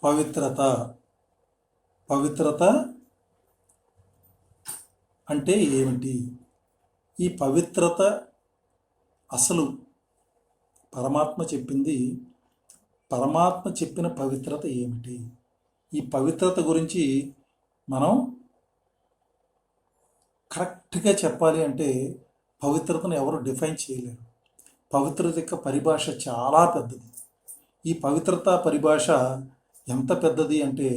పవిత్రత పవిత్రత అంటే ఏమిటి? ఈ పవిత్రత అసలు పరమాత్మ చెప్పిన పవిత్రత ఏమిటి? ఈ పవిత్రత గురించి మనం కరెక్ట్గా చెప్పాలి అంటే పవిత్రతను ఎవరు డిఫైన్ చేయలేరు. పవిత్రత యొక్క పరిభాష చాలా పెద్దది. ఈ పవిత్రత పరిభాష ఎంత పెద్దది అంటే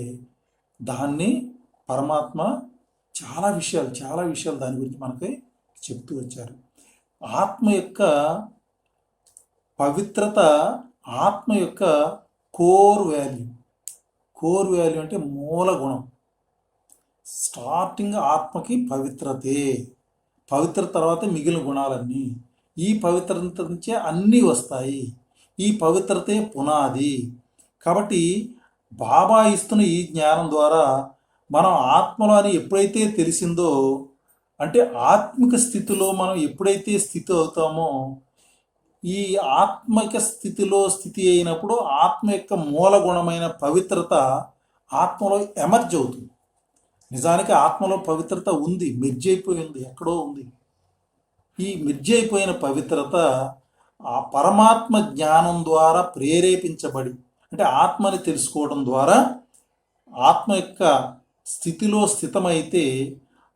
దాన్ని పరమాత్మ చాలా విషయాలు దాని గురించి మనకి చెప్తూ వచ్చారు. ఆత్మ యొక్క పవిత్రత ఆత్మ యొక్క కోర్ వాల్యూ అంటే మూల గుణం. స్టార్టింగ్ ఆత్మకి పవిత్రత తర్వాత మిగిలిన గుణాలన్నీ. ఈ పవిత్రత నుంచే అన్నీ వస్తాయి. ఈ పవిత్రతే పునాది. కాబట్టి బాబా ఇస్తున్న ఈ జ్ఞానం ద్వారా మనం ఆత్మలో అని ఎప్పుడైతే తెలిసిందో, అంటే ఆత్మిక స్థితిలో మనం ఎప్పుడైతే స్థితి అవుతామో, ఈ ఆత్మిక స్థితి అయినప్పుడు ఆత్మ యొక్క మూల గుణమైన పవిత్రత ఆత్మలో ఎమర్జ్ అవుతుంది. నిజానికి ఆత్మలో పవిత్రత ఉంది, మెర్జ్ అయిపోయింది, ఎక్కడో ఉంది. ఈ మెర్జ్ అయిపోయిన పవిత్రత ఆ పరమాత్మ జ్ఞానం ద్వారా ప్రేరేపించబడి, అంటే ఆత్మని తెలుసుకోవడం ద్వారా ఆత్మ యొక్క స్థితిలో స్థితమైతే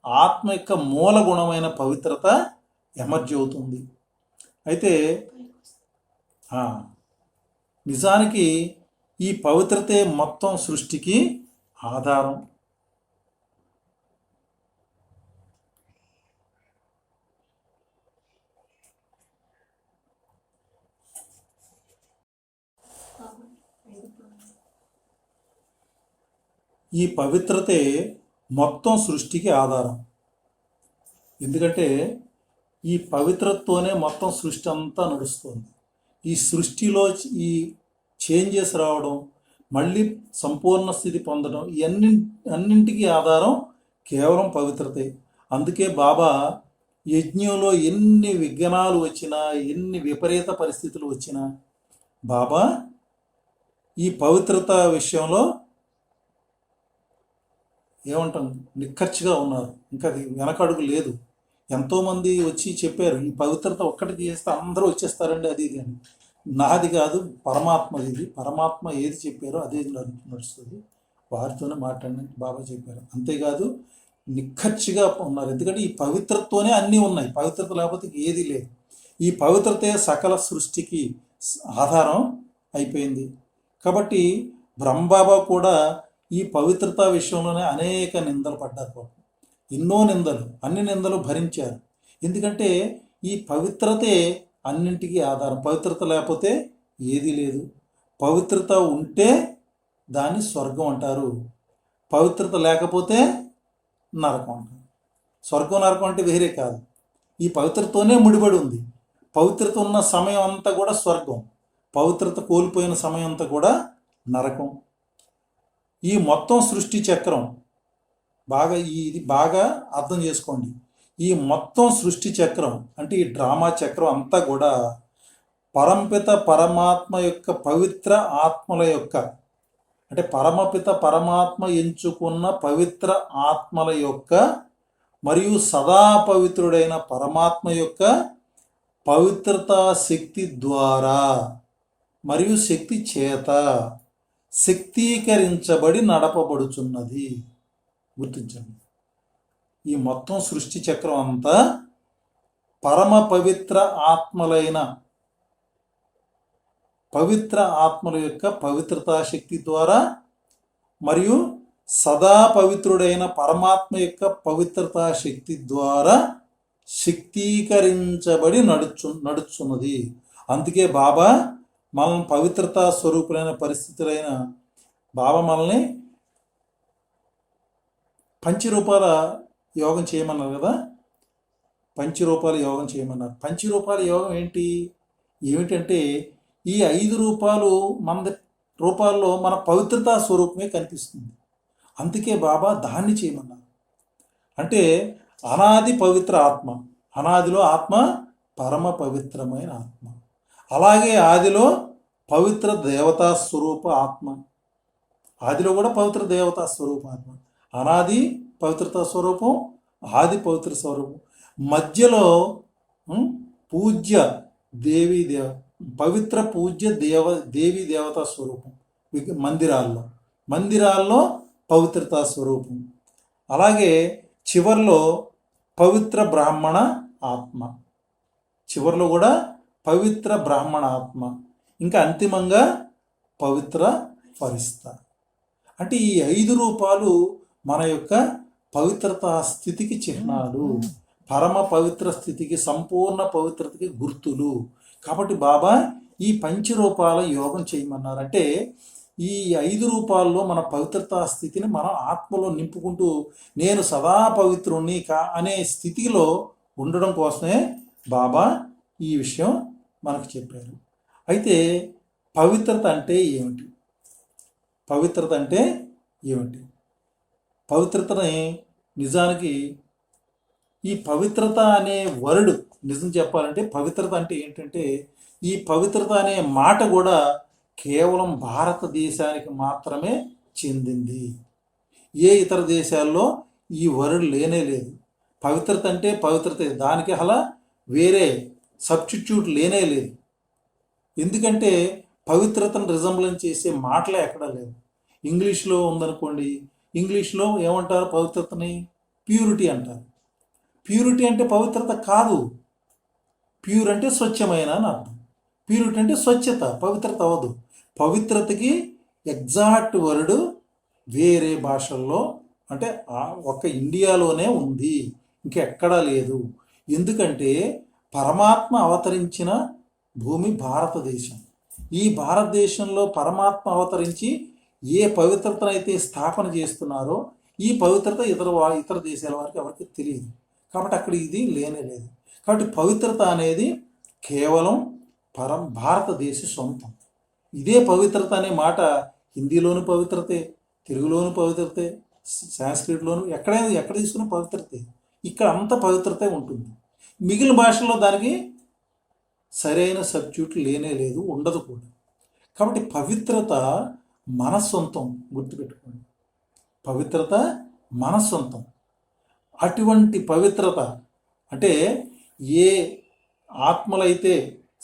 ఆత్మ యొక్క మూల గుణమైన పవిత్రత ఎమర్జ్ అవుతుంది. అయితే నిజానికి ఈ పవిత్రతే మొత్తం సృష్టికి ఆధారం. ఈ పవిత్రతే మొత్తం సృష్టికి ఆధారం. ఎందుకంటే ఈ పవిత్రతతోనే మొత్తం సృష్టి అంతా నడుస్తుంది. ఈ సృష్టిలో ఈ చేంజెస్ రావడం, మళ్ళీ సంపూర్ణ స్థితి పొందడం, అన్నింటికీ ఆధారం కేవలం పవిత్రతే. అందుకే బాబా యజ్ఞంలో ఎన్ని విఘ్నాలు వచ్చినా, ఎన్ని విపరీత పరిస్థితులు వచ్చినా బాబా ఈ పవిత్రత విషయంలో ఏమంటాం, నిక్కచ్చిగా ఉన్నారు. ఇంకా అది వెనకడుగు లేదు. ఎంతోమంది వచ్చి చెప్పారు, ఈ పవిత్రత ఒక్కటి చేస్తే అందరూ వచ్చేస్తారండి అది ఇది అని. నాది కాదు, పరమాత్మది. ఇది పరమాత్మ ఏది చెప్పారో అదే నడుస్తుంది. వారితోనే మాట్లాడండి బాబా చెప్పారు. అంతేకాదు నిక్కచ్చిగా ఉన్నారు. ఎందుకంటే ఈ పవిత్రతతోనే అన్నీ ఉన్నాయి. పవిత్రత లేకపోతే ఏది లేదు. ఈ పవిత్రతే సకల సృష్టికి ఆధారం అయిపోయింది. కాబట్టి బ్రహ్మబాబా కూడా ఈ పవిత్రత విషయంలోనే అనేక నిందలు పడ్డారు. ఎన్నో నిందలు, అన్ని నిందలు భరించారు. ఎందుకంటే ఈ పవిత్రతే అన్నింటికీ ఆధారం. పవిత్రత లేకపోతే ఏదీ లేదు. పవిత్రత ఉంటే దాన్ని స్వర్గం అంటారు, పవిత్రత లేకపోతే నరకం అంటారు. స్వర్గం నరకం అంటే వేరే కాదు, ఈ పవిత్రతతోనే ముడిపడి ఉంది. పవిత్రత ఉన్న సమయం అంతా కూడా స్వర్గం, పవిత్రత కోల్పోయిన సమయం అంతా కూడా నరకం. ఈ మొత్తం సృష్టి చక్రం ఇది బాగా అర్థం చేసుకోండి. ఈ మొత్తం సృష్టి చక్రం అంటే ఈ డ్రామా చక్రం అంతా కూడా పరంపిత పరమాత్మ యొక్క పవిత్ర ఆత్మల యొక్క, అంటే పరమపిత పరమాత్మ ఎంచుకున్న పవిత్ర ఆత్మల యొక్క మరియు సదా పవిత్రుడైన పరమాత్మ యొక్క పవిత్రతా శక్తి ద్వారా మరియు శక్తి చేత శక్తీకరించబడి నడపబడుచున్నది. గుర్తించండి, ఈ మొత్తం సృష్టి చక్రం అంతా పరమ పవిత్ర ఆత్మల యొక్క పవిత్రతా శక్తి ద్వారా మరియు సదా పవిత్రుడైన పరమాత్మ యొక్క పవిత్రతా శక్తి ద్వారా శక్తీకరించబడి నడుచున్నది. అందుకే బాబా మనల్ని పవిత్రతా స్వరూపులైన పరిస్థితులైన బాబా మనల్ని పంచరూపాల యోగం చేయమన్నారు కదా. పంచరూపాల యోగం చేయమన్నారు. పంచరూపాల యోగం ఏమిటంటే ఈ 5 రూపాలు మన రూపాల్లో మన పవిత్రతా స్వరూపమే కనిపిస్తుంది. అందుకే బాబా దాన్ని చేయమన్నారు. అంటే అనాది పవిత్ర ఆత్మ, అనాదిలో ఆత్మ పరమ పవిత్రమైన ఆత్మ, అలాగే ఆదిలో పవిత్ర దేవతా స్వరూప ఆత్మ, ఆదిలో కూడా పవిత్ర దేవతా స్వరూపం ఆత్మ. అనాది పవిత్రతా స్వరూపం, ఆది పవిత్ర స్వరూపం. మధ్యలో పూజ్య పవిత్ర పూజ్య దేవీ దేవతా స్వరూపం మందిరాల్లో పవిత్రతా స్వరూపం. అలాగే చివర్లో పవిత్ర బ్రాహ్మణ ఆత్మ, చివర్లో కూడా పవిత్ర బ్రాహ్మణ ఆత్మ, ఇంకా అంతిమంగా పవిత్ర ఫరిస్తా. అంటే ఈ 5 రూపాలు మన యొక్క పవిత్రతా స్థితికి చిహ్నాలు, పరమ పవిత్ర స్థితికి, సంపూర్ణ పవిత్రతకి గుర్తులు. కాబట్టి బాబా ఈ పంచరూపాల యోగం చేయమన్నారు. అంటే ఈ 5 రూపాల్లో మన పవిత్రతా స్థితిని మనం ఆత్మలో నింపుకుంటూ నేను సదా పవిత్రుణ్ణి అనే స్థితిలో ఉండడం కోసమే బాబా ఈ విషయం మనకు చెప్పారు. అయితే పవిత్రత అంటే ఏమిటి? పవిత్రత అంటే ఏమిటి? పవిత్రతని నిజానికి ఈ పవిత్రత అనే వర్డ్ నిజం చెప్పాలంటే పవిత్రత అంటే ఏంటంటే ఈ పవిత్రత అనే మాట కూడా కేవలం భారతదేశానికి మాత్రమే చెందింది. ఏ ఇతర దేశాల్లో ఈ వర్డ్ లేనే లేదు. పవిత్రత అంటే పవిత్రత, దానికి అలా వేరే సబ్స్టిట్యూట్ లేనే లేదు. ఎందుకంటే పవిత్రతను రిజంబ్లెన్స్ చేసే మాటలే ఎక్కడా లేవు. ఇంగ్లీష్లో ఉందనుకోండి, ఇంగ్లీష్లో ఏమంటారు పవిత్రతని? ప్యూరిటీ అంటారు. ప్యూరిటీ అంటే పవిత్రత కాదు. ప్యూర్ అంటే స్వచ్ఛమైన అని అర్థం. ప్యూరిటీ అంటే స్వచ్ఛత, పవిత్రత అవ్వదు. పవిత్రతకి ఎగ్జాక్ట్ వర్డ్ వేరే భాషల్లో అంటే ఒక్క ఇండియాలోనే ఉంది, ఇంకెక్కడా లేదు. ఎందుకంటే పరమాత్మ అవతరించిన భూమి భారతదేశం. ఈ భారతదేశంలో పరమాత్మ అవతరించి ఏ పవిత్రతనైతే స్థాపన చేస్తున్నారో ఈ పవిత్రత ఇతర దేశాల వారికి ఎవరికి తెలియదు. కాబట్టి అక్కడ ఇది లేనే లేదు. కాబట్టి పవిత్రత అనేది కేవలం భారతదేశ సొంతం. ఇదే పవిత్రత అనే మాట హిందీలోను పవిత్రతే, తెలుగులోను పవిత్రతే, సాంస్క్రిట్లోను ఎక్కడ తీసుకున్న పవిత్రతే. ఇక్కడ అంత పవిత్రతే ఉంటుంది. మిగిలిన భాషల్లో దానికి సరైన సబ్స్టిట్యూట్ లేనే లేదు, ఉండదు కూడా. కాబట్టి పవిత్రత మన సొంతం, గుర్తుపెట్టుకోండి. పవిత్రత మన సొంతం. అటువంటి పవిత్రత అంటే ఏ ఆత్మలైతే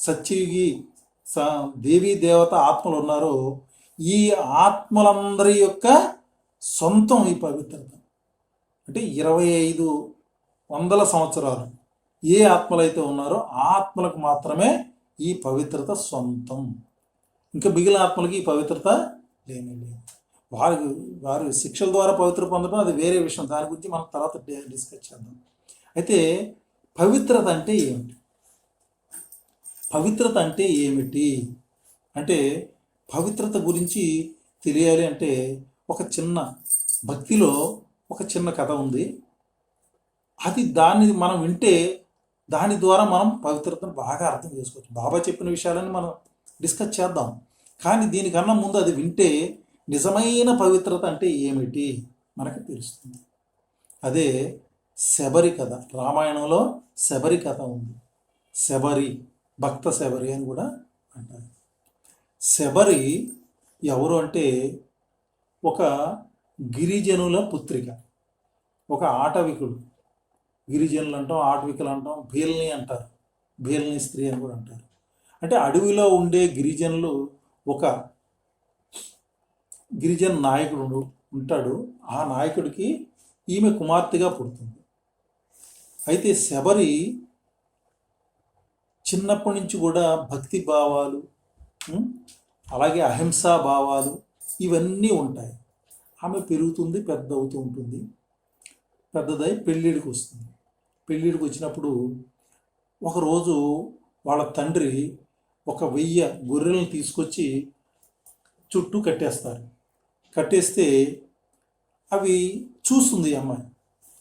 సత్యయుగి దేవీ దేవత ఆత్మలు ఉన్నారో ఈ ఆత్మలందరి యొక్క సొంతం ఈ పవిత్రత. అంటే 2500 సంవత్సరాలు ఏ ఆత్మలైతే ఉన్నారో ఆ ఆత్మలకు మాత్రమే ఈ పవిత్రత సొంతం. ఇంకా మిగిలిన ఆత్మలకి ఈ పవిత్రత లేనే లేదు. వారు శిక్షల ద్వారా పవిత్ర పొందడం అది వేరే విషయం. దాని గురించి మనం తర్వాత డిస్కస్ చేద్దాం. అయితే పవిత్రత అంటే ఏమిటి? పవిత్రత అంటే ఏమిటి అంటే పవిత్రత గురించి తెలియాలి అంటే ఒక చిన్న భక్తిలో ఒక చిన్న కథ ఉంది. దాన్ని మనం వింటే దాని ద్వారా మనం పవిత్రతను బాగా అర్థం చేసుకోవచ్చు. బాబా చెప్పిన విషయాలని మనం డిస్కస్ చేద్దాం. కానీ దీనికన్నా ముందు అది వింటే నిజమైన పవిత్రత అంటే ఏమిటి మనకు తెలుస్తుంది. అదే శబరి కథ. రామాయణంలో శబరి కథ ఉంది. శబరి, భక్త శబరి అని కూడా అంటారు. శబరి ఎవరు అంటే ఒక గిరిజనుల పుత్రిక, ఒక ఆటవికుడు. గిరిజనులు అంటాం, ఆటవికులు అంటాం, భీల్ని అంటారు, భీల్ని స్త్రీ అని కూడా అంటారు. అంటే అడవిలో ఉండే గిరిజనులు ఒక గిరిజన నాయకుడు ఉంటాడు. ఆ నాయకుడికి ఈమె కుమార్తెగా పుడుతుంది. అయితే శబరి చిన్నప్పటి నుంచి కూడా భక్తి భావాలు అలాగే అహింసా భావాలు ఇవన్నీ ఉంటాయి. ఆమె పెరుగుతుంది, పెద్ద అవుతూ ఉంటుంది. పెద్దదై పెళ్ళిడికి వస్తుంది. పెళ్ళిడికి వచ్చినప్పుడు ఒకరోజు వాళ్ళ తండ్రి 1000 గొర్రెలను తీసుకొచ్చి చుట్టూ కట్టేస్తారు. కట్టేస్తే అవి చూస్తుంది అమ్మాయి.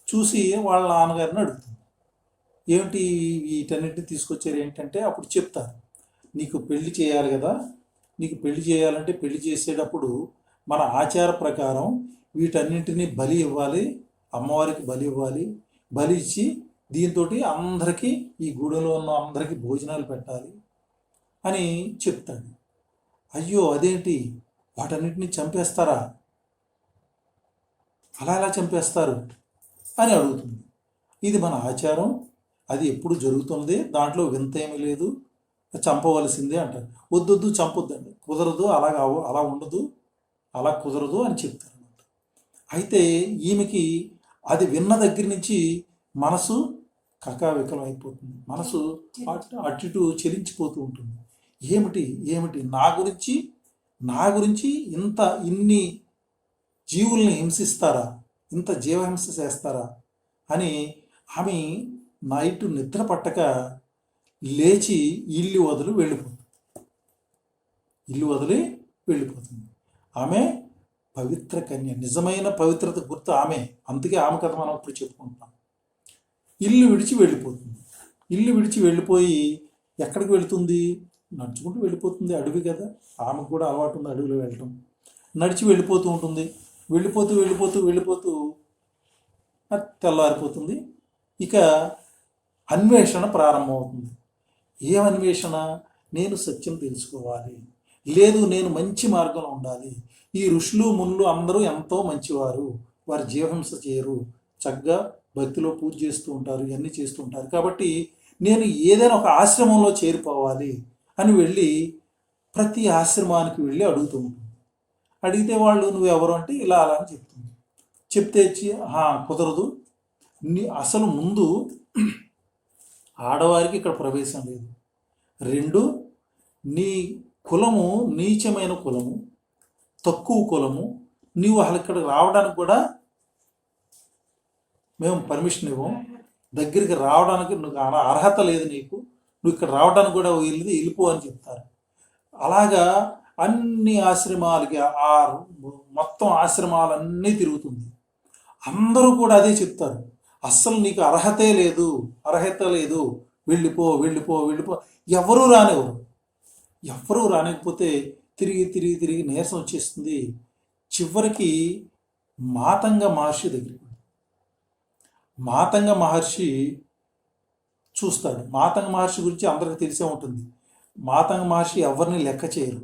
చూసి వాళ్ళ నాన్నగారిని అడుగుతుంది, ఏమిటి వీటన్నిటిని తీసుకొచ్చారు ఏంటంటే అప్పుడు చెప్తారు, నీకు పెళ్లి చేయాలి కదా, నీకు పెళ్లి చేయాలంటే పెళ్లి చేసేటప్పుడు మన ఆచార ప్రకారం వీటన్నింటినీ బలి ఇవ్వాలి, అమ్మవారికి బలి ఇవ్వాలి. బలి ఇచ్చి దీంతో అందరికీ ఈ గుడిలో ఉన్న అందరికీ భోజనాలు పెట్టాలి అని చెప్తాడు. అయ్యో అదేంటి, వాటన్నిటిని చంపేస్తారా అలా ఎలా చంపేస్తారు అని అడుగుతుంది. ఇది మన ఆచారం, అది ఎప్పుడు జరుగుతుంది, దాంట్లో వింత ఏమీ లేదు, చంపవలసిందే అంటారు. వద్దొద్దు చంపొద్దండి, కుదరదు, అలా ఉండదు, అలా కుదరదు అని చెప్తారు అన్నమాట. అయితే ఈమెకి అది విన్న దగ్గర నుంచి మనసు కకావికలం అయిపోతుంది, మనసు అటు ఇటు చెలించిపోతూ ఉంటుంది. ఏమిటి ఏమిటి నా గురించి ఇన్ని జీవుల్ని హింసిస్తారా, ఇంత జీవహింస చేస్తారా అని ఆమె నైట్ నిద్ర పట్టక లేచి ఇల్లు వదిలి వెళ్ళిపోతుంది. ఆమె పవిత్ర కన్య, నిజమైన పవిత్రత గుర్తు ఆమె. అందుకే ఆమె కథ మనం ఇప్పుడు చెప్పుకుంటున్నాం. ఇల్లు విడిచి వెళ్ళిపోయి ఎక్కడికి వెళుతుంది? నడుచుకుంటూ వెళ్ళిపోతుంది, అడవి కదా, ఆమెకు కూడా అలవాటు ఉంది అడవిలో వెళ్ళటం. నడిచి వెళ్ళిపోతూ ఉంటుంది. వెళ్ళిపోతూ తెల్లారిపోతుంది. ఇక అన్వేషణ ప్రారంభమవుతుంది. ఏం అన్వేషణ? నేను సత్యం తెలుసుకోవాలి, లేదు నేను మంచి మార్గంలో ఉండాలి. ఈ ఋషులు మునులు అందరూ ఎంతో మంచివారు, వారు జీవహింస చేయరు, చక్కగా భక్తిలో పూజ చేస్తూ ఉంటారు, ఇవన్నీ చేస్తూ ఉంటారు. కాబట్టి నేను ఏదైనా ఒక ఆశ్రమంలో చేరిపోవాలి అని వెళ్ళి ప్రతి ఆశ్రమానికి వెళ్ళి అడుగుతూ ఉంటుంది. అడిగితే వాళ్ళు నువ్వెవరు అంటే ఇలా అలా అని చెప్తుంది. చెప్తే కుదరదు, అసలు ముందు ఆడవారికి ఇక్కడ ప్రవేశం లేదు. 2, నీ కులము నీచమైన కులము, తక్కువ కులము, నీవు అసలు ఇక్కడ రావడానికి కూడా మేము పర్మిషన్ ఇవ్వం, దగ్గరికి రావడానికి నువ్వు అర్హత లేదు, నువ్వు ఇక్కడ రావడానికి కూడా వెళ్ళిపో అని చెప్తారు. అలాగా అన్ని ఆశ్రమాలకి మొత్తం ఆశ్రమాలన్నీ తిరుగుతుంది. అందరూ కూడా అదే చెప్తారు, అస్సలు నీకు అర్హత లేదు, వెళ్ళిపో. ఎవరూ రానివ్వకపోతే తిరిగి నీరసం వచ్చేస్తుంది. చివరికి మాతంగ మహర్షి దగ్గరికి, మాతంగ మహర్షి చూస్తాడు. మాతంగ మహర్షి గురించి అందరికీ తెలిసే ఉంటుంది. మాతంగ మహర్షి ఎవరిని లెక్క చేయరు,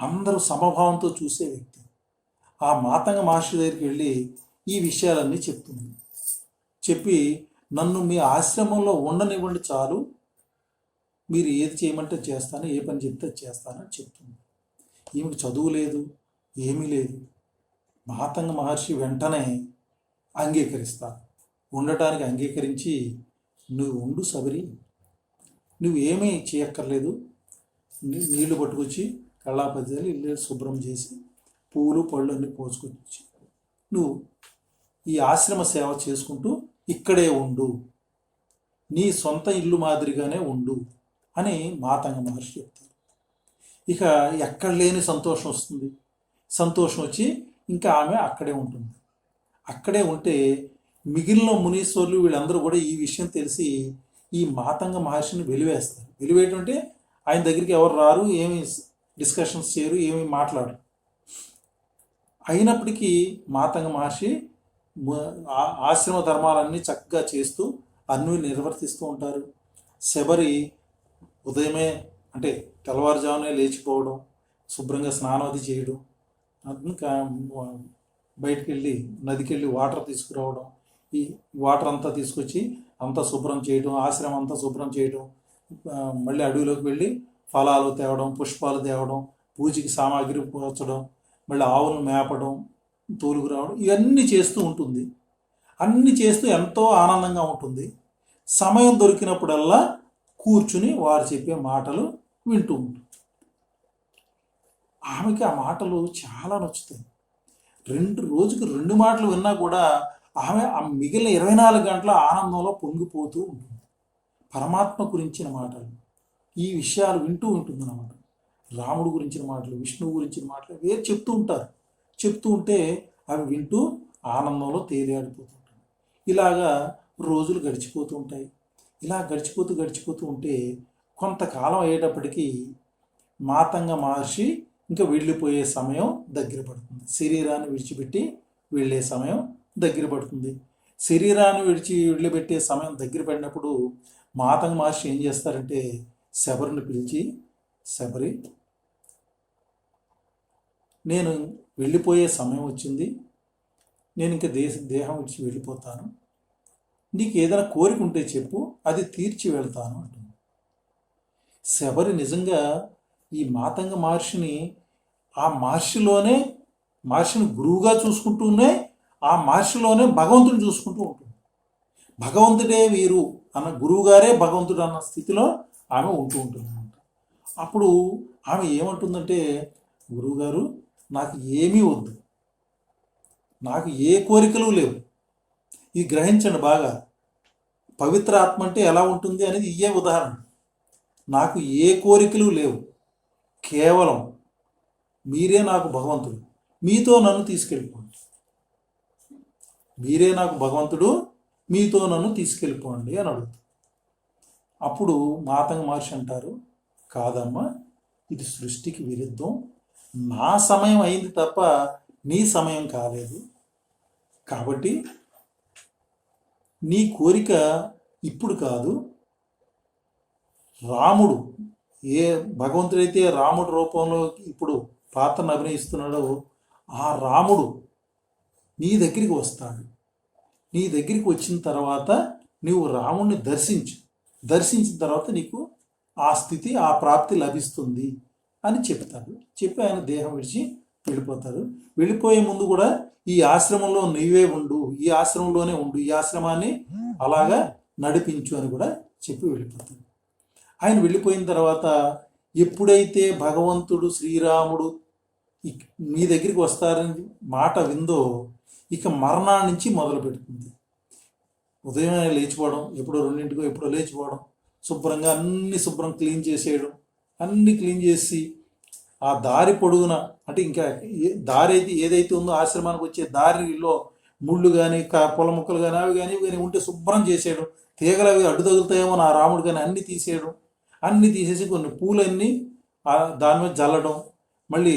అందరూ సమభావంతో చూసే వ్యక్తి. ఆ మాతంగ మహర్షి దగ్గరికి వెళ్ళి ఈ విషయాలన్నీ చెప్తుంది. చెప్పి నన్ను మీ ఆశ్రమంలో ఉండనివ్వండి చాలు, మీరు ఏది చేయమంటే చేస్తాను, ఏ పని చెప్తే చేస్తానని చెప్తుంది. ఈమెకు చదువు లేదు, ఏమీ లేదు. మాతంగ మహర్షి వెంటనే ఉండటానికి అంగీకరించి, నువ్వు ఉండు శబరి, నువ్వేమీ చేయక్కర్లేదు, నీళ్లు పట్టుకొచ్చి కళ్ళాపద్యాలు ఇల్లు శుభ్రం చేసి పూలు పళ్ళు అన్నీ పోసుకొచ్చి నువ్వు ఈ ఆశ్రమ సేవ చేసుకుంటూ ఇక్కడే ఉండు, నీ సొంత ఇల్లు మాదిరిగానే ఉండు అని మాతంగ మహర్షి చెప్తారు. ఇక ఎక్కడ లేని సంతోషం వస్తుంది. సంతోషం వచ్చి ఇంకా ఆమె అక్కడే ఉంటుంది. అక్కడే ఉంటే మిగిలిన మునీశ్వరులు వీళ్ళందరూ కూడా ఈ విషయం తెలిసి ఈ మాతంగ మహర్షిని వెలివేస్తారు. వెలివేయటం అంటే ఆయన దగ్గరికి ఎవరు రారు, ఏమి డిస్కషన్స్ చేయరు, ఏమి మాట్లాడరు. అయినప్పటికీ మాతంగ మహర్షి ఆశ్రమ ధర్మాలన్నీ చక్కగా చేస్తూ అన్నీ నిర్వర్తిస్తూ ఉంటారు. శబరి ఉదయమే అంటే తెల్లవారుజామునే లేచిపోవడం, శుభ్రంగా స్నానాది చేయడం, ఇంకా బయటికి వెళ్ళి నదికి వెళ్ళి వాటర్ తీసుకురావడం, ఈ వాటర్ అంతా తీసుకొచ్చి అంతా శుభ్రం చేయడం, ఆశ్రమం అంతా శుభ్రం చేయడం, మళ్ళీ అడవిలోకి వెళ్ళి ఫలాలు తేవడం, పుష్పాలు తేవడం, పూజకి సామాగ్రి పోర్చడం, మళ్ళీ ఆవులను మేపడం, తోలుకురావడం, ఇవన్నీ చేస్తూ ఉంటుంది. అన్నీ చేస్తూ ఎంతో ఆనందంగా ఉంటుంది. సమయం దొరికినప్పుడల్లా కూర్చుని వారు చెప్పే మాటలు వింటూ ఉంటుంది. ఆమెకి ఆ మాటలు చాలా నచ్చుతాయి. రోజుకి 2 మాటలు విన్నా కూడా ఆమె ఆ మిగిలిన 24 గంటల ఆనందంలో పొంగిపోతూ ఉంటుంది. పరమాత్మ గురించిన మాటలు, ఈ విషయాలు వింటూ ఉంటుంది అన్నమాట. రాముడు గురించిన మాటలు, విష్ణువు గురించిన మాటలు వేరు చెప్తూ ఉంటారు. చెప్తూ ఉంటే అవి వింటూ ఆనందంలో తేలియాడిపోతుంటాయి. ఇలాగా రోజులు గడిచిపోతూ ఉంటాయి. ఇలా గడిచిపోతూ ఉంటే కొంతకాలం అయ్యేటప్పటికీ మాతంగ మహర్షి ఇంకా వెళ్ళిపోయే సమయం దగ్గర పడుతుంది. శరీరాన్ని విడిచిపెట్టి వెళ్ళే సమయం దగ్గర పడుతుంది. శరీరాన్ని వదిలిపెట్టే సమయం దగ్గర పడినప్పుడు మాతంగ మహర్షి ఏం చేస్తారంటే శబరిని పిలిచి, శబరి, నేను వెళ్ళిపోయే సమయం వచ్చింది, నేను ఇంకా దేహం విడిచి వెళ్ళిపోతాను, నీకు ఏదైనా కోరిక ఉంటే చెప్పు, అది తీర్చి వెళ్తాను అంటుంది. శబరి నిజంగా ఈ మాతంగ మహర్షిని, ఆ మహర్షిని గురువుగా చూసుకుంటూనే ఆ మహర్షిలోనే భగవంతుని చూసుకుంటూ ఉంటుంది. భగవంతుడే వీరు అన్న, గురువుగారే భగవంతుడు అన్న స్థితిలో ఆమె ఉంటూ ఉంటుంది. అప్పుడు ఆమె ఏమంటుందంటే, గురువుగారు నాకు ఏమీ వద్దు, నాకు ఏ కోరికలు లేవు. ఇది గ్రహించండి బాగా. పవిత్ర ఆత్మ అంటే ఎలా ఉంటుంది అనేది ఇయే ఉదాహరణ. నాకు ఏ కోరికలు లేవు, కేవలం మీరే నాకు భగవంతుడు, మీతో నన్ను తీసుకెళ్ళిపోండి. మీరే నాకు భగవంతుడు, మీతో నన్ను తీసుకెళ్ళిపోండి అని అడుగుతుంది. అప్పుడు మాతంగ మహర్షి అంటారు, కాదమ్మా, ఇది సృష్టికి విరుద్ధం, నా సమయం అయింది తప్ప నీ సమయం కాలేదు. కాబట్టి నీ కోరిక ఇప్పుడు కాదు, రాముడు ఏ భగవంతుడైతే రాముడు రూపంలో ఇప్పుడు పాత్రను అభినయిస్తున్నాడో ఆ రాముడు నీ దగ్గరికి వస్తాడు. నీ దగ్గరికి వచ్చిన తర్వాత నువ్వు రాముడిని దర్శించిన తర్వాత నీకు ఆ స్థితి, ఆ ప్రాప్తి లభిస్తుంది అని చెప్తాడు. చెప్పి ఆయన దేహం విడిచి వెళ్ళిపోతారు. వెళ్ళిపోయే ముందు కూడా ఈ ఆశ్రమంలో నీవే ఉండు, ఈ ఆశ్రమంలోనే ఉండు, ఈ ఆశ్రమాన్ని అలాగా నడిపించు అని కూడా చెప్పి వెళ్ళిపోతాడు. ఆయన వెళ్ళిపోయిన తర్వాత ఎప్పుడైతే భగవంతుడు శ్రీరాముడు మీ దగ్గరికి వస్తారని మాట విందో, ఇక మరణాల నుంచి మొదలు పెడుతుంది. ఉదయమే లేచిపోవడం, ఎప్పుడో 2 ఎప్పుడో లేచిపోవడం, శుభ్రంగా శుభ్రం క్లీన్ చేసేయడం, అన్నీ క్లీన్ చేసి ఆ దారి పొడుగున, అంటే ఇంకా దారి అయితే ఏదైతే ఉందో ఆశ్రమానికి వచ్చే దారిలో ముళ్ళు కానీ పొల ముక్కలు కానీ అవి కానీ ఉంటే శుభ్రం చేసేయడం, తీగలు అవి అడ్డు తగులుతాయేమో నా రాముడు కానీ అన్నీ తీసేయడం, అన్నీ తీసేసి కొన్ని పూలన్నీ దాని మీద జల్లడం, మళ్ళీ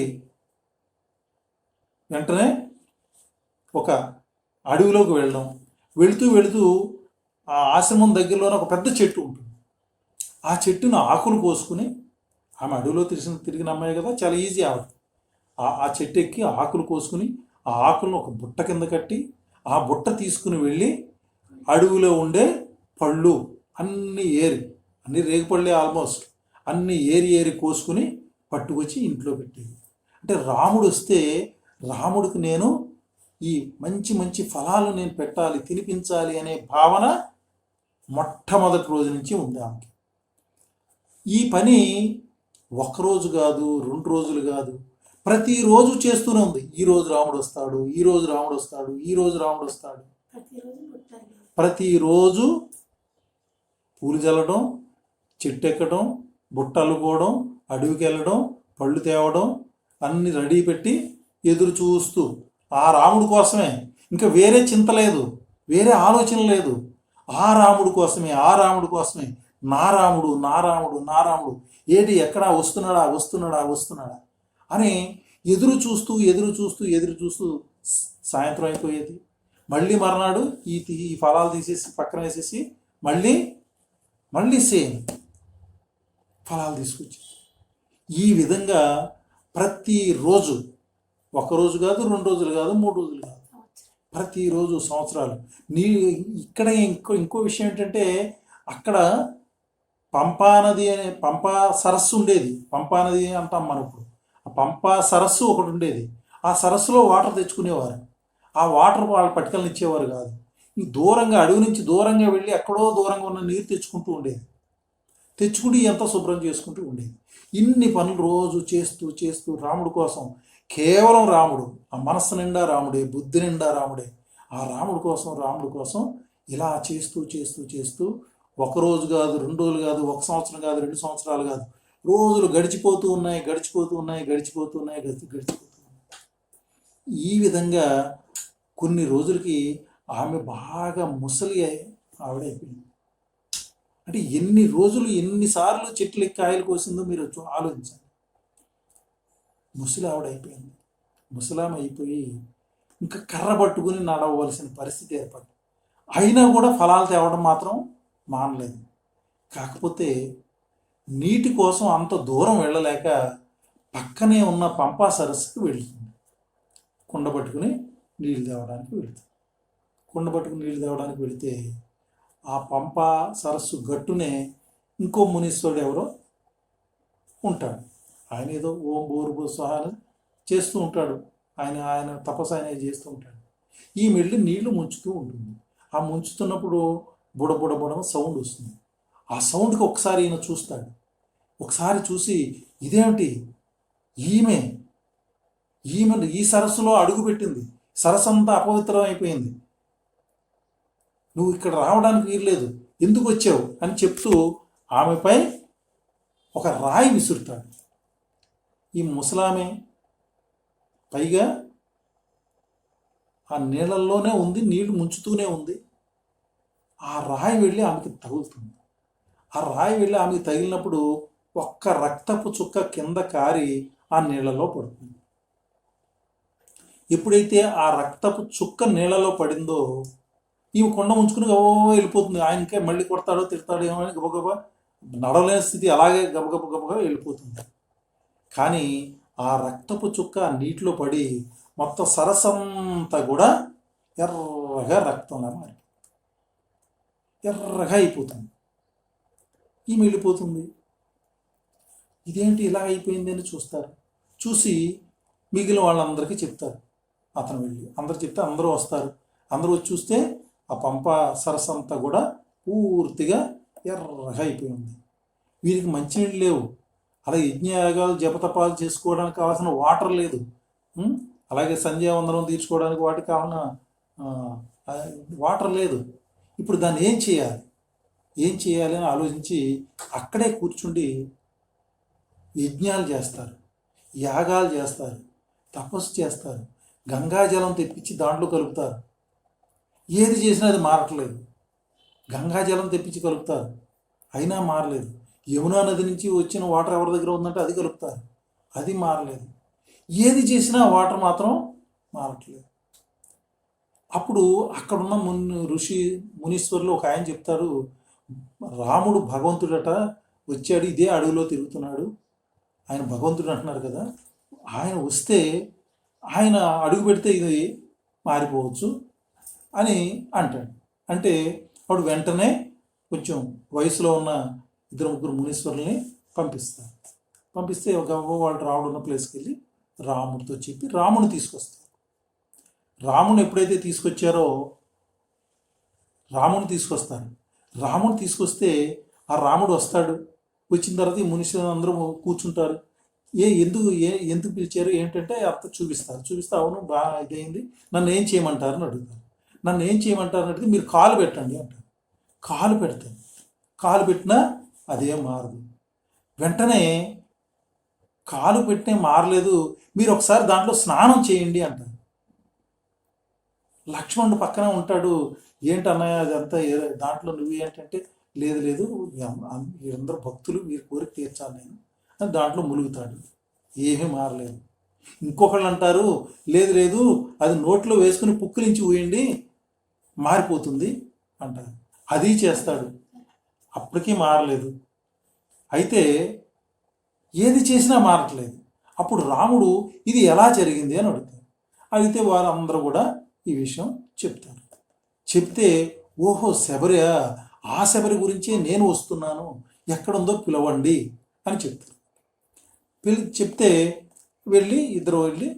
వెంటనే ఒక అడవిలోకి వెళ్ళడం. వెళుతూ ఆ ఆశ్రమం దగ్గరలోనే ఒక పెద్ద చెట్టు ఉంటుంది. ఆ చెట్టును ఆకులు కోసుకుని, ఆమె అడవిలో తిరిగిన అమ్మాయి కదా, చాలా ఈజీ ఆవిడ. ఆ చెట్టు ఎక్కి ఆకులు కోసుకుని ఆ ఆకులను ఒక బుట్ట కింద కట్టి ఆ బుట్ట తీసుకుని వెళ్ళి అడవిలో ఉండే పళ్ళు అన్ని రేగుపళ్ళే ఆల్మోస్ట్ అన్ని ఏరి కోసుకుని పట్టుకొచ్చి ఇంట్లో పెట్టేది. అంటే రాముడు వస్తే రాముడికి నేను ఈ మంచి ఫలాలు నేను పెట్టాలి, తినిపించాలి అనే భావన మొట్టమొదటి రోజు నుంచి ఉంది ఆమెకి. ఈ పని ఒకరోజు కాదు, 2 రోజులు కాదు, ప్రతిరోజు చేస్తూనే ఉంది. ఈరోజు రాముడు వస్తాడు, ఈరోజు రాముడు వస్తాడు, ఈరోజు రాముడు వస్తాడు. ప్రతిరోజు పూలు చల్లడం, చెట్టు ఎక్కడం, బుట్ట అల్లుకోవడం, అడవికి వెళ్ళడం, పళ్ళు తేవడం, అన్ని రెడీ పెట్టి ఎదురు చూస్తూ ఆ రాముడి కోసమే, ఇంకా వేరే చింత లేదు, వేరే ఆలోచన లేదు. ఆ రాముడి కోసమే నా రాముడు ఏది ఎక్కడా వస్తున్నాడా అని ఎదురు చూస్తూ సాయంత్రం అయిపోయేది. మళ్ళీ మర్నాడు ఈ ఫలాలు తీసేసి పక్కన వేసేసి మళ్ళీ సేమ్ ఫలాలు తీసుకొచ్చి, ఈ విధంగా ప్రతిరోజు, 1 రోజు కాదు, 2 రోజులు కాదు, 3 రోజులు కాదు, ప్రతిరోజు సంవత్సరాలు. ఇక్కడ ఇంకో విషయం ఏంటంటే, అక్కడ పంపా సరస్సు ఉండేది. పంపా నది అంటాం మనం ఇప్పుడు. ఆ పంపా సరస్సు ఒకటి ఉండేది. ఆ సరస్సులో వాటర్ తెచ్చుకునేవారు. ఆ వాటర్ వాళ్ళు పట్టుకెళ్ళని ఇచ్చేవారు కాదు. ఈ దూరంగా, అడవి నుంచి దూరంగా వెళ్ళి ఎక్కడో దూరంగా ఉన్న నీరు తెచ్చుకుంటూ ఉండేది. తెచ్చుకుంటూ ఎంతో శుభ్రం చేసుకుంటూ ఉండేది. ఇన్ని పనులు రోజు చేస్తూ రాముడు కోసం, కేవలం రాముడు, ఆ మనస్సు నిండా రాముడే, బుద్ధి నిండా రాముడే, ఆ రాముడు కోసం ఇలా చేస్తూ 1 రోజు కాదు, 2 రోజులు కాదు, 1 సంవత్సరం కాదు, 2 సంవత్సరాలు కాదు, రోజులు గడిచిపోతూ ఉన్నాయి. ఈ విధంగా కొన్ని రోజులకి ఆమె బాగా ముసలి ఆవిడైపోయింది. అంటే ఎన్ని రోజులు, ఎన్నిసార్లు చెట్లు కాయలు కోసిందో మీరు ఆలోచించండి. ముసలి ఆవిడైపోయింది. ముసలామె అయిపోయి ఇంకా కర్ర పట్టుకుని నడవలసిన పరిస్థితి ఏర్పడింది. అయినా కూడా ఫలాలు తేవడం మాత్రం మానలేదు. కాకపోతే నీటి కోసం అంత దూరం వెళ్ళలేక పక్కనే ఉన్న పంపా సరస్సుకు వెళ్తుంది. కుండ పట్టుకుని నీళ్ళు తేవడానికి వెళుతుంది. కుండ పట్టుకుని నీళ్ళు తేవడానికి వెళితే ఆ పంప సరస్సు గట్టునే ఇంకో మునీశ్వరుడు ఎవరో ఉంటాడు. ఆయన ఏదో ఓం బోరు సహా చేస్తూ ఉంటాడు. ఆయన తపస్సు ఆయన చేస్తూ ఉంటాడు. ఈ వెళ్ళి నీళ్లు ముంచుతూ ఉంటుంది. ఆ ముంచుతున్నప్పుడు బుడ సౌండ్ వస్తుంది. ఆ సౌండ్కి ఒకసారి ఈయన చూస్తాడు. ఒకసారి చూసి ఇదేమిటి, ఈమె ఈ సరస్సులో అడుగుపెట్టింది, సరస్సు అంతా అపవిత్రం అయిపోయింది, నువ్వు ఇక్కడ రావడానికి వీల్లేదు, ఎందుకు వచ్చావు అని చెప్తూ ఆమెపై ఒక రాయి విసురుతాడు. ఈ ముసలామె పైగా ఆ నీళ్ళల్లోనే ఉంది, నీళ్లు ముంచుతూనే ఉంది. ఆ రాయి వెళ్ళి ఆమెకి తగులుతుంది. ఆ రాయి వెళ్ళి ఆమెకి తగిలినప్పుడు ఒక్క రక్తపు చుక్క కింద కారి ఆ నీళ్ళలో పడుతుంది. ఎప్పుడైతే ఆ రక్తపు చుక్క నీళ్ళలో పడిందో ఈమె కొండ ముంచుకుని వెళ్ళిపోతుంది. ఆయనకే మళ్ళీ కొడతాడో తిడతాడో ఏమో అని గబగబా నడవలేని స్థితి, అలాగే గబగబా వెళ్ళిపోతుంది. కానీ ఆ రక్తపు చుక్క నీటిలో పడి మొత్తం సరసంతా కూడా ఎర్రగా రక్తంలా మారి ఎర్రగా అయిపోతుంది. ఈమె వెళ్ళిపోతుంది. ఇదేంటి ఇలా అయిపోయింది అని చూస్తారు. చూసి మిగిలిన వాళ్ళందరికీ చెప్తారు. అతను వెళ్ళి అందరు చెప్తే అందరూ వస్తారు. అందరూ వచ్చి చూస్తే ఆ పంప సరస్సంతా కూడా పూర్తిగా ఎర్రగా అయిపోయింది. వీరికి మంచినీళ్ళు లేవు, అలా యజ్ఞయాగాలు జపతపాలు చేసుకోవడానికి కావాల్సిన వాటర్ లేదు, అలాగే సంధ్యావందనం తీర్చుకోవడానికి వాటికి కావాలన్న వాటర్ లేదు. ఇప్పుడు దాన్ని ఏం చేయాలి అని ఆలోచించి అక్కడే కూర్చుండి యజ్ఞాలు చేస్తారు, యాగాలు చేస్తారు, తపస్సు చేస్తారు, గంగాజలం తెప్పించి దాంట్లో కలుపుతారు. ఏది చేసినా అది మారట్లేదు. గంగాజలం తెప్పించి కలుపుతారు, అయినా మారలేదు. యమునా నది నుంచి వచ్చిన వాటర్ ఎవరి దగ్గర ఉందంటే అది కలుపుతారు, అది మారలేదు. ఏది చేసినా వాటర్ మాత్రం మారట్లేదు. అప్పుడు అక్కడున్న మునీశ్వరులు ఒక ఆయన చెప్తారు, రాముడు భగవంతుడట వచ్చాడు, ఇదే అడవిలో తిరుగుతున్నాడు, ఆయన భగవంతుడు అంటున్నారు కదా, ఆయన వస్తే ఆయన అడుగు పెడితే ఇది మారిపోవచ్చు అని అంటాడు. అంటే అప్పుడు వెంటనే కొంచెం వయసులో ఉన్న 2-3 మునీశ్వరుల్ని పంపిస్తే ఒక వాళ్ళు రాముడు ఉన్న ప్లేస్కి వెళ్ళి రాముడితో చెప్పి రాముని తీసుకొస్తారు. రాముని ఎప్పుడైతే తీసుకొచ్చారో రాముని తీసుకొస్తే ఆ రాముడు వస్తాడు. వచ్చిన తర్వాత ఈ మునీశ్వరులు అందరూ కూర్చుంటారు. ఎందుకు పిలిచారు ఏంటంటే అంత చూపిస్తే అవును బాగా ఇదైంది, నన్ను ఏం చేయమంటారు అని అడుగుతారు. నన్ను ఏం చేయమంటారు అని అడిగితే మీరు కాలు పెట్టండి అంటారు. కాలు పెడతాను, కాలు పెట్టినా అదేం మారదు. వెంటనే కాలు పెట్టినే మారలేదు, మీరు ఒకసారి దాంట్లో స్నానం చేయండి అంటారు. లక్ష్మణుడు పక్కన ఉంటాడు, ఏంటన్నయ్య అదంతా దాంట్లో నువ్వు ఏంటంటే లేదు అందరూ భక్తులు, మీరు కోరిక తీర్చాలి నేను అని దాంట్లో ములుగుతాడు. ఏమీ మారలేదు. ఇంకొకళ్ళు అంటారు లేదు అది నోట్లో వేసుకుని పుక్కిలించి ఊయండి మారిపోతుంది అంటారు. అది చేస్తాడు, అప్పటికీ మారలేదు. అయితే ఏది చేసినా మారట్లేదు. అప్పుడు రాముడు ఇది ఎలా జరిగింది అని అడుగుతారు. అడిగితే వారందరూ కూడా ఈ విషయం చెప్తారు. చెప్తే ఓహో శబరి, ఆ శబరి గురించే నేను వస్తున్నాను, ఎక్కడుందో పిలవండి అని చెప్తారు. చెప్తే ఇద్దరు వెళ్ళి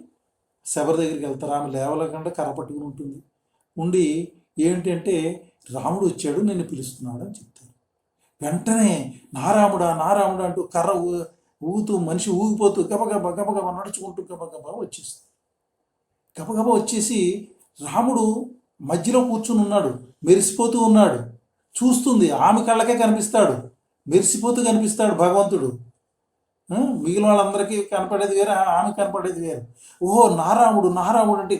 శబరి దగ్గరికి వెళ్తారు. ఆమె లేవలేకుండా కర్ర పట్టుకుని ఉంటుంది. ఉండి ఏంటంటే రాముడు వచ్చాడు, నిన్ను పిలుస్తున్నాడు అని చెప్తారు. వెంటనే నారాముడా అంటూ కర్ర ఊగుతూ మనిషి ఊగిపోతూ గబగబా నడుచుకుంటూ గబగబా వచ్చేసి రాముడు మధ్యలో కూర్చుని ఉన్నాడు, మెరిసిపోతూ ఉన్నాడు. చూస్తుంది, ఆమె కళ్ళకే కనిపిస్తాడు, మెరిసిపోతూ కనిపిస్తాడు భగవంతుడు. మిగిలిన వాళ్ళందరికీ కనపడేది వేరే, ఆమె కనపడేది వేరే. ఓహో నారాముడు అంటే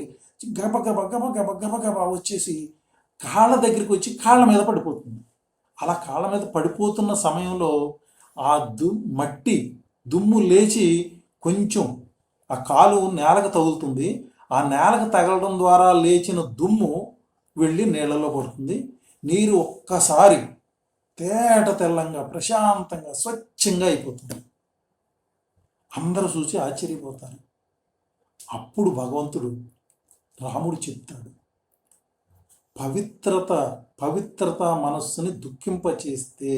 గబగబా వచ్చేసి కాళ్ళ దగ్గరికి వచ్చి కాళ్ళ మీద పడిపోతుంది. అలా కాళ్ళ మీద పడిపోతున్న సమయంలో ఆ మట్టి దుమ్ము లేచి కొంచెం ఆ కాలు నేలకు తగులుతుంది. ఆ నేలకు తగలడం ద్వారా లేచిన దుమ్ము వెళ్ళి నీళ్ళలో పడుతుంది. నీరు ఒక్కసారి తేట తెల్లంగా ప్రశాంతంగా స్వచ్ఛంగా అయిపోతుంది. అందరూ చూసి ఆశ్చర్యపోతారు. అప్పుడు భగవంతుడు రాముడు చెప్తాడు, పవిత్రత మనస్సుని దుఃఖింపచేస్తే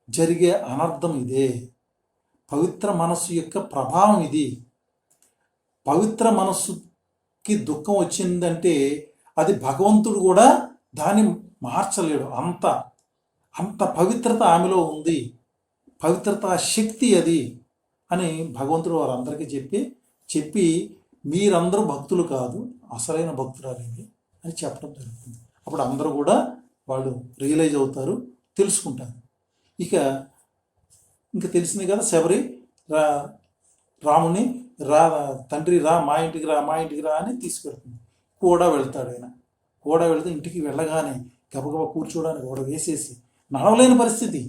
జరిగే అనర్థం ఇదే. పవిత్ర మనస్సు యొక్క ప్రభావం ఇది. పవిత్ర మనస్సుకి దుఃఖం వచ్చిందంటే అది భగవంతుడు కూడా దాన్ని మార్చలేడు. అంత పవిత్రత ఆమెలో ఉంది, పవిత్రత శక్తి అది అని భగవంతుడు వారందరికీ చెప్పి మీరందరూ భక్తులు కాదు, అసలైన భక్తురాలేవి అని చెప్పడం జరుగుతుంది. అప్పుడు అందరూ కూడా వాళ్ళు రియలైజ్ అవుతారు, తెలుసుకుంటారు. ఇంకా తెలిసింది కదా, శబరి రాముని తండ్రి మా ఇంటికి రా అని తీసుకెళ్తుంది. కూడా వెళ్తాడు ఆయన. కూడా వెళ్తే ఇంటికి వెళ్ళగానే గబగబా కూర్చోడానికి కూడా వేసేసి నడవలేని పరిస్థితి,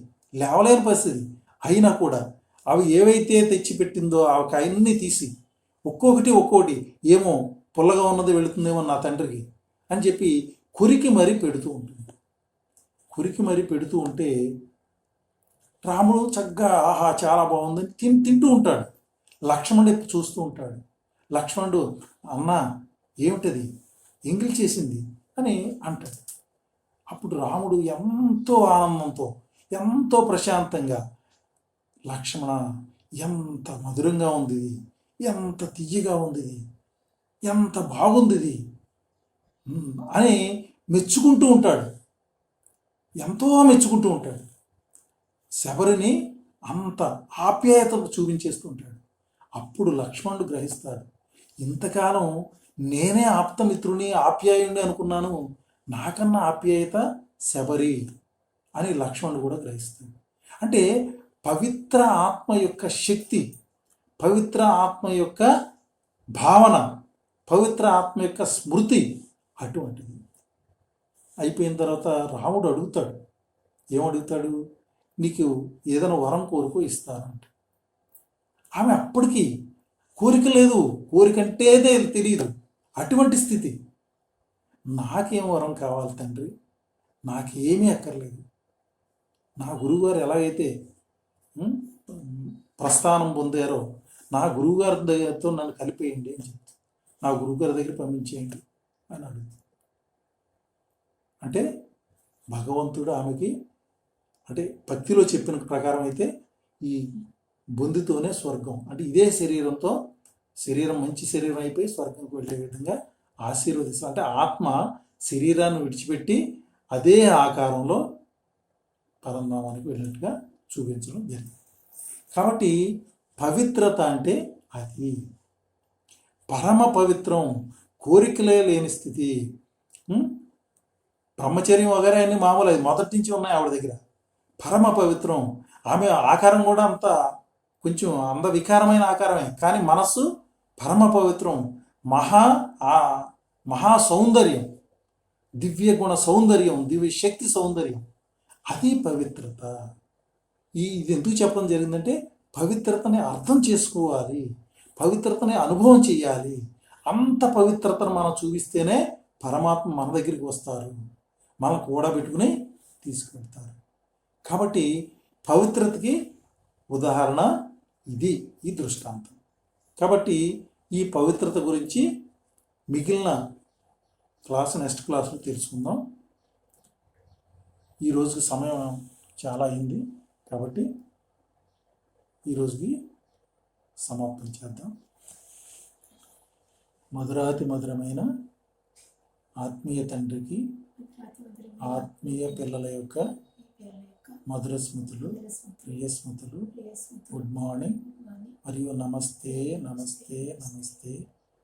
లేవలేని పరిస్థితి అయినా కూడా అవి ఏవైతే తెచ్చిపెట్టిందో అవి అన్నీ తీసి ఒక్కొక్కటి ఏమో పుల్లగా ఉన్నది వెళుతుందేమో నా తండ్రికి అని చెప్పి కొరికి మరీ పెడుతూ ఉంటుంది. కొరికి మరీ పెడుతూ ఉంటే రాముడు చక్కగా ఆహా చాలా బాగుందని తింటూ ఉంటాడు. లక్ష్మణుడు చూస్తూ ఉంటాడు. లక్ష్మణుడు అన్న ఏమిటది, ఎంగిల్ చేసింది అని అంటాడు. అప్పుడు రాముడు ఎంతో ఆనందంతో ఎంతో ప్రశాంతంగా లక్ష్మణ ఎంత మధురంగా ఉంది, ఎంత తియ్యగా ఉంది, ఎంత బాగుంది అని మెచ్చుకుంటూ ఉంటాడు. ఎంతో మెచ్చుకుంటూ ఉంటాడు. శబరిని అంత ఆప్యాయత చూపించేస్తూ ఉంటాడు. అప్పుడు లక్ష్మణుడు గ్రహిస్తాడు, ఇంతకాలం నేనే ఆప్తమిత్రుని ఆప్యాయుణ్ణి అనుకున్నాను, నాకన్నా ఆప్యాయత శబరి అని లక్ష్మణుడు కూడా గ్రహిస్తాడు. అంటే పవిత్ర ఆత్మ యొక్క శక్తి, పవిత్ర ఆత్మ యొక్క భావన, పవిత్ర ఆత్మ యొక్క స్మృతి అటువంటిది. అయిపోయిన తర్వాత రాముడు అడుగుతాడు, ఏమడుగుతాడు, నీకు ఏదైనా వరం కోరుకో ఇస్తానంట. ఆమె అప్పటికి కోరిక లేదు, కోరికంటే తెలియదు, అటువంటి స్థితి. నాకేం వరం కావాలి తండ్రి, నాకేమీ అక్కర్లేదు, నా గురువుగారు ఎలాగైతే ప్రస్థానం పొందారో నా గురువుగారి దగ్గరతో నన్ను కలిపేయండి అని చెప్తాను, నా గురువుగారి దగ్గర పంపించేయండి అని అడుగుతాను. అంటే భగవంతుడు ఆమెకి, అంటే భక్తిలో చెప్పిన ప్రకారం అయితే ఈ బొందితోనే స్వర్గం, అంటే ఇదే శరీరంతో, శరీరం మంచి శరీరం అయిపోయి స్వర్గంకి వెళ్ళే విధంగా ఆశీర్వదిస్తాం. అంటే ఆత్మ శరీరాన్ని విడిచిపెట్టి అదే ఆకారంలో పరంధామానికి వెళ్ళినట్టుగా చూపించడం జరిగింది. కాబట్టి పవిత్రత అంటే అది పరమ పవిత్రం, కోరికలే లేని స్థితి. బ్రహ్మచర్యం వగేరా అన్ని మామూలు, అది మొదటి నుంచి ఉన్నాయి ఆవిడ దగ్గర. పరమ పవిత్రం. ఆమె ఆకారం కూడా కొంచెం వికారమైన ఆకారమే, కానీ మనస్సు పరమ పవిత్రం. మహా సౌందర్యం, దివ్య గుణ సౌందర్యం, దివ్య శక్తి సౌందర్యం, అది పవిత్రత. ఇది ఎందుకు చెప్పడం జరిగిందంటే పవిత్రతని అర్థం చేసుకోవాలి, పవిత్రతని అనుభవం చేయాలి. అంత పవిత్రతను మనం చూపిస్తేనే పరమాత్మ మన దగ్గరికి వస్తారు, మనం కూడబెట్టుకుని తీసుకెళ్తారు. కాబట్టి పవిత్రతకి ఉదాహరణ ఇది, ఈ దృష్టాంతం. కాబట్టి ఈ పవిత్రత గురించి మిగిలిన నెక్స్ట్ క్లాస్లో తెలుసుకుందాం. ఈరోజుకి సమయం చాలా అయింది కాబట్టి ఈరోజుకి సమాప్తం చేద్దాం. మధురాతి మధురమైన ఆత్మీయ తండ్రికి ఆత్మీయ పిల్లల యొక్క మధుర స్మృతులు, ప్రియ స్మృతులు, గుడ్ మార్నింగ్ మరియు నమస్తే నమస్తే నమస్తే,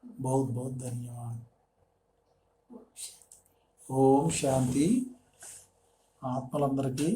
बहुत बहुत धन्यवाद. ఓం శాంతి. ఆత్మలందరికీ